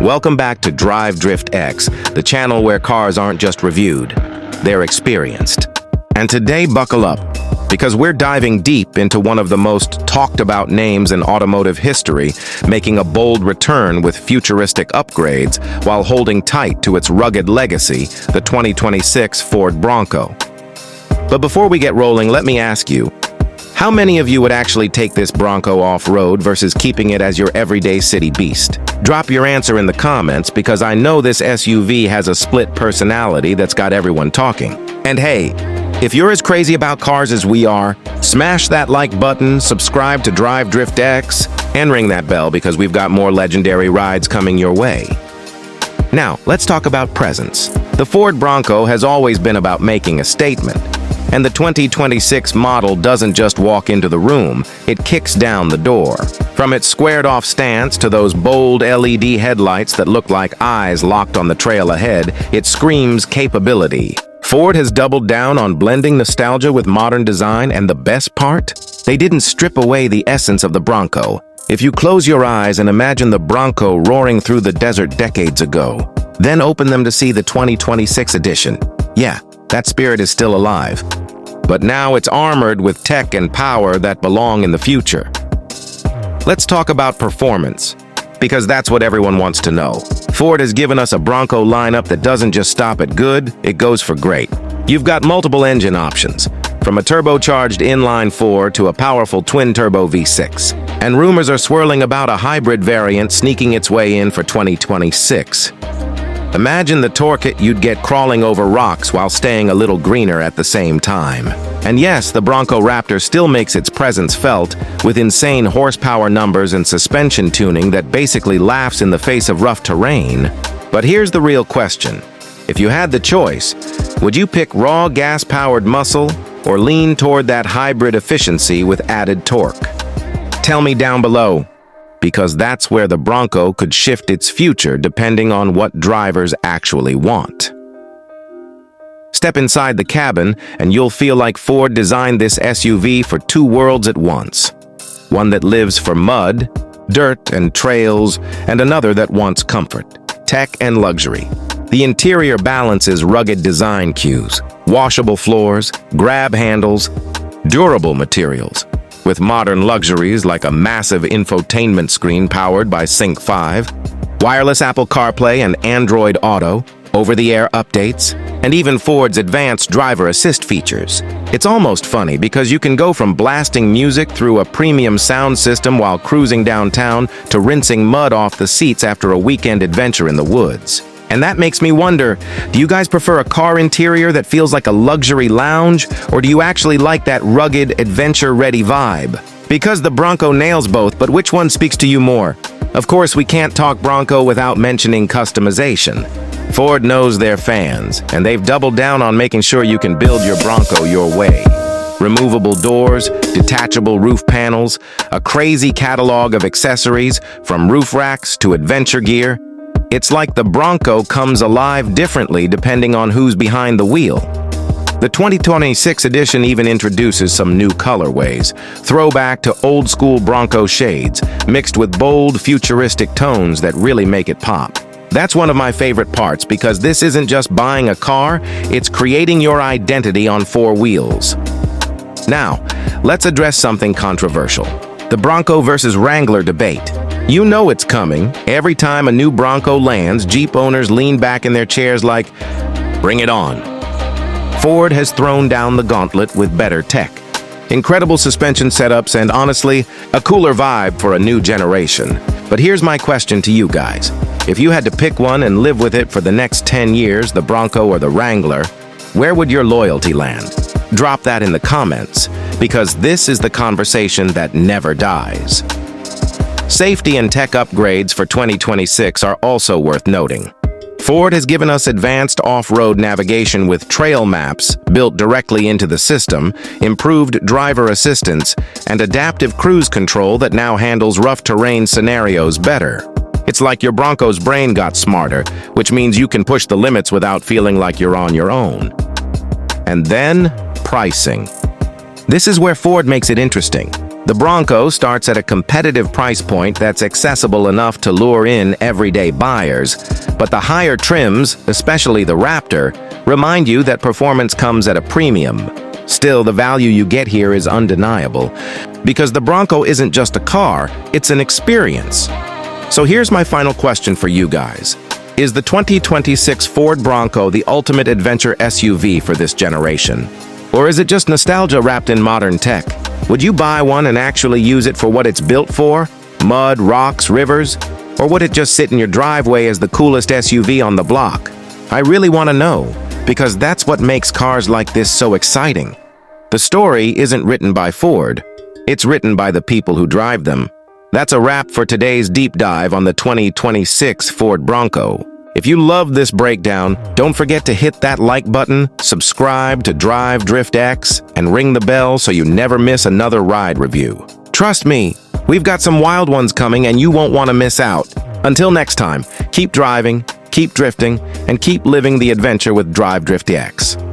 Welcome back to DriveDriftX, the channel where cars aren't just reviewed, they're experienced. And today, buckle up, because we're diving deep into one of the most talked about names in automotive history, making a bold return with futuristic upgrades while holding tight to its rugged legacy, the 2026 Ford Bronco. But before we get rolling, let me ask you, how many of you would actually take this Bronco off-road versus keeping it as your everyday city beast? Drop your answer in the comments because I know this SUV has a split personality that's got everyone talking. And hey, if you're as crazy about cars as we are, smash that like button, subscribe to DriveDriftX, and ring that bell because we've got more legendary rides coming your way. Now, let's talk about presence. The Ford Bronco has always been about making a statement. And the 2026 model doesn't just walk into the room, it kicks down the door. From its squared-off stance to those bold LED headlights that look like eyes locked on the trail ahead, it screams capability. Ford has doubled down on blending nostalgia with modern design, and the best part? They didn't strip away the essence of the Bronco. If you close your eyes and imagine the Bronco roaring through the desert decades ago, then open them to see the 2026 edition. Yeah, that spirit is still alive. But now it's armored with tech and power that belong in the future. Let's talk about performance, because that's what everyone wants to know. Ford has given us a Bronco lineup that doesn't just stop at good, it goes for great. You've got multiple engine options, from a turbocharged inline-4 to a powerful twin-turbo V6. And rumors are swirling about a hybrid variant sneaking its way in for 2026. Imagine the torque you'd get crawling over rocks while staying a little greener at the same time. And yes, the Bronco Raptor still makes its presence felt with insane horsepower numbers and suspension tuning that basically laughs in the face of rough terrain. But here's the real question. If you had the choice, would you pick raw gas-powered muscle or lean toward that hybrid efficiency with added torque? Tell me down below, because that's where the Bronco could shift its future depending on what drivers actually want. Step inside the cabin and you'll feel like Ford designed this SUV for two worlds at once. One that lives for mud, dirt, and trails, and another that wants comfort, tech, and luxury. The interior balances rugged design cues, washable floors, grab handles, durable materials, with modern luxuries like a massive infotainment screen powered by Sync 5, wireless Apple CarPlay and Android Auto, over-the-air updates, and even Ford's advanced driver assist features. It's almost funny because you can go from blasting music through a premium sound system while cruising downtown to rinsing mud off the seats after a weekend adventure in the woods. And that makes me wonder, do you guys prefer a car interior that feels like a luxury lounge, or do you actually like that rugged, adventure-ready vibe? Because the Bronco nails both, but which one speaks to you more? Of course, we can't talk Bronco without mentioning customization. Ford knows their fans, and they've doubled down on making sure you can build your Bronco your way. Removable doors, detachable roof panels, a crazy catalog of accessories, from roof racks to adventure gear. It's like the Bronco comes alive differently depending on who's behind the wheel. The 2026 edition even introduces some new colorways, throwback to old-school Bronco shades, mixed with bold, futuristic tones that really make it pop. That's one of my favorite parts because this isn't just buying a car, it's creating your identity on four wheels. Now, let's address something controversial. The Bronco versus Wrangler debate. You know it's coming. Every time a new Bronco lands, Jeep owners lean back in their chairs like, bring it on. Ford has thrown down the gauntlet with better tech, incredible suspension setups, and honestly, a cooler vibe for a new generation. But here's my question to you guys. If you had to pick one and live with it for the next 10 years, the Bronco or the Wrangler, where would your loyalty land? Drop that in the comments, because this is the conversation that never dies. Safety and tech upgrades for 2026 are also worth noting. Ford has given us advanced off-road navigation with trail maps built directly into the system, improved driver assistance, and adaptive cruise control that now handles rough terrain scenarios better. It's like your Bronco's brain got smarter, which means you can push the limits without feeling like you're on your own. And then, pricing. This is where Ford makes it interesting. The Bronco starts at a competitive price point that's accessible enough to lure in everyday buyers, but the higher trims, especially the Raptor, remind you that performance comes at a premium. Still, the value you get here is undeniable, because the Bronco isn't just a car, it's an experience. So here's my final question for you guys. Is the 2026 Ford Bronco the ultimate adventure SUV for this generation? Or is it just nostalgia wrapped in modern tech? Would you buy one and actually use it for what it's built for? Mud, rocks, rivers? Or would it just sit in your driveway as the coolest SUV on the block? I really want to know, because that's what makes cars like this so exciting. The story isn't written by Ford. It's written by the people who drive them. That's a wrap for today's deep dive on the 2026 Ford Bronco. If you love this breakdown, don't forget to hit that like button, subscribe to DriveDriftX, and ring the bell so you never miss another ride review. Trust me, we've got some wild ones coming and you won't want to miss out. Until next time, keep driving, keep drifting, and keep living the adventure with DriveDriftX.